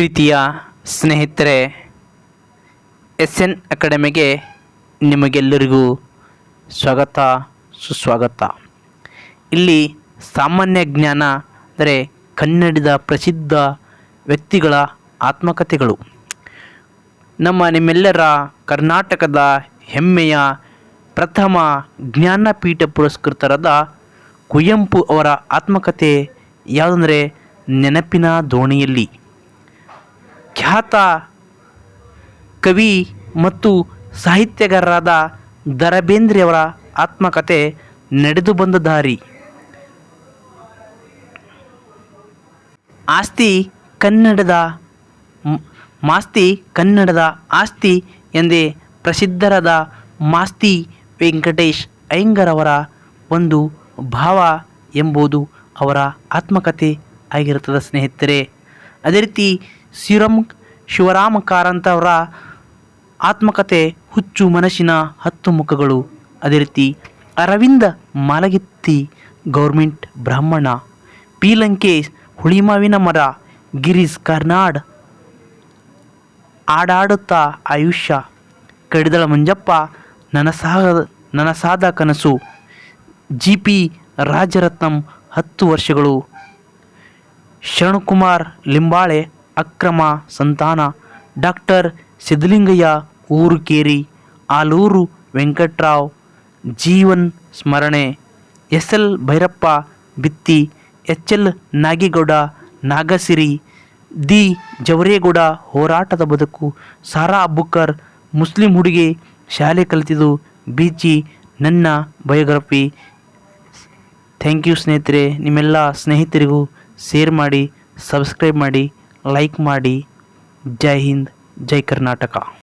ಪ್ರೀತಿಯ ಸ್ನೇಹಿತರೆ, SN ಅಕಾಡೆಮಿಗೆ ನಿಮಗೆಲ್ಲರಿಗೂ ಸ್ವಾಗತ ಸುಸ್ವಾಗತ. ಇಲ್ಲಿ ಸಾಮಾನ್ಯ ಜ್ಞಾನ ಅಂದರೆ ಕನ್ನಡದ ಪ್ರಸಿದ್ಧ ವ್ಯಕ್ತಿಗಳ ಆತ್ಮಕಥೆಗಳು, ನಿಮ್ಮೆಲ್ಲರ ಕರ್ನಾಟಕದ ಹೆಮ್ಮೆಯ ಪ್ರಥಮ ಜ್ಞಾನಪೀಠ ಪುರಸ್ಕೃತರಾದ ಕುವೆಂಪು ಅವರ ಆತ್ಮಕಥೆ ಯಾವುದಂದರೆ ನೆನಪಿನ ದೋಣಿಯಲ್ಲಿ. ಖ್ಯಾತ ಕವಿ ಮತ್ತು ಸಾಹಿತ್ಯಗಾರರಾದ ದ.ರಾ ಬೇಂದ್ರೆಯವರ ಆತ್ಮಕಥೆ ನಡೆದು ಬಂದ ದಾರಿ. ಮಾಸ್ತಿ ಕನ್ನಡದ ಆಸ್ತಿ ಎಂದೇ ಪ್ರಸಿದ್ಧರಾದ ಮಾಸ್ತಿ ವೆಂಕಟೇಶ್ ಅಯ್ಯಂಗಾರ್ ಅವರ ಒಂದು ಭಾವ ಎಂಬುದು ಅವರ ಆತ್ಮಕಥೆ ಆಗಿರುತ್ತದೆ ಸ್ನೇಹಿತರೆ. ಅದೇ ರೀತಿ ಶಿವರಾಮ ಕಾರಂತ ಅವರ ಆತ್ಮಕಥೆ ಹುಚ್ಚು ಮನಸ್ಸಿನ 10 ಮುಖಗಳು. ಅದೇ ರೀತಿ ಅರವಿಂದ ಮಾಲಗಿತ್ತಿ ಗೌರ್ಮೆಂಟ್ ಬ್ರಾಹ್ಮಣ, ಪಿ ಲಂಕೇಶ್ ಹುಳಿಮಾವಿನ ಮರ, ಗಿರೀಶ್ ಕಾರ್ನಾಡ್ ಆಡಾಡುತ್ತಾ ಆಯುಷ್ಯ, ಕಡಿದಳ ಮಂಜಪ್ಪ ನನಸಾದ ಕನಸು, GP ರಾಜರತ್ನಂ 10 ವರ್ಷಗಳು, ಶರಣಕುಮಾರ್ ಲಿಂಬಾಳೆ ಅಕ್ರಮ ಸಂತಾನ, ಡಾಕ್ಟರ್ ಸಿದ್ಧಲಿಂಗಯ್ಯ ಊರು ಕೇರಿ, ಆಲೂರು ವೆಂಕಟರಾವ್ ಜೀವನ್ ಸ್ಮರಣೆ, SL ಭೈರಪ್ಪ ಬಿತ್ತಿ, HL ನಾಗೇಗೌಡ ನಾಗಸಿರಿ, ದಿ ಜವರೇಗೌಡ ಹೋರಾಟದ ಬದುಕು, ಸಾರಾ ಅಬ್ಬುಕರ್ ಮುಸ್ಲಿಂ ಹುಡುಗಿ ಶಾಲೆ ಕಲಿತಿದ್ದು, BG ನನ್ನ ಬಯೋಗ್ರಫಿ. ಥ್ಯಾಂಕ್ ಯು ಸ್ನೇಹಿತರೆ. ನಿಮ್ಮೆಲ್ಲ ಸ್ನೇಹಿತರಿಗೂ ಶೇರ್ ಮಾಡಿ, ಸಬ್ಸ್ಕ್ರೈಬ್ ಮಾಡಿ, ಲೈಕ್ ಮಾಡಿ. ಜೈ ಹಿಂದ್, ಜೈ ಕರ್ನಾಟಕ.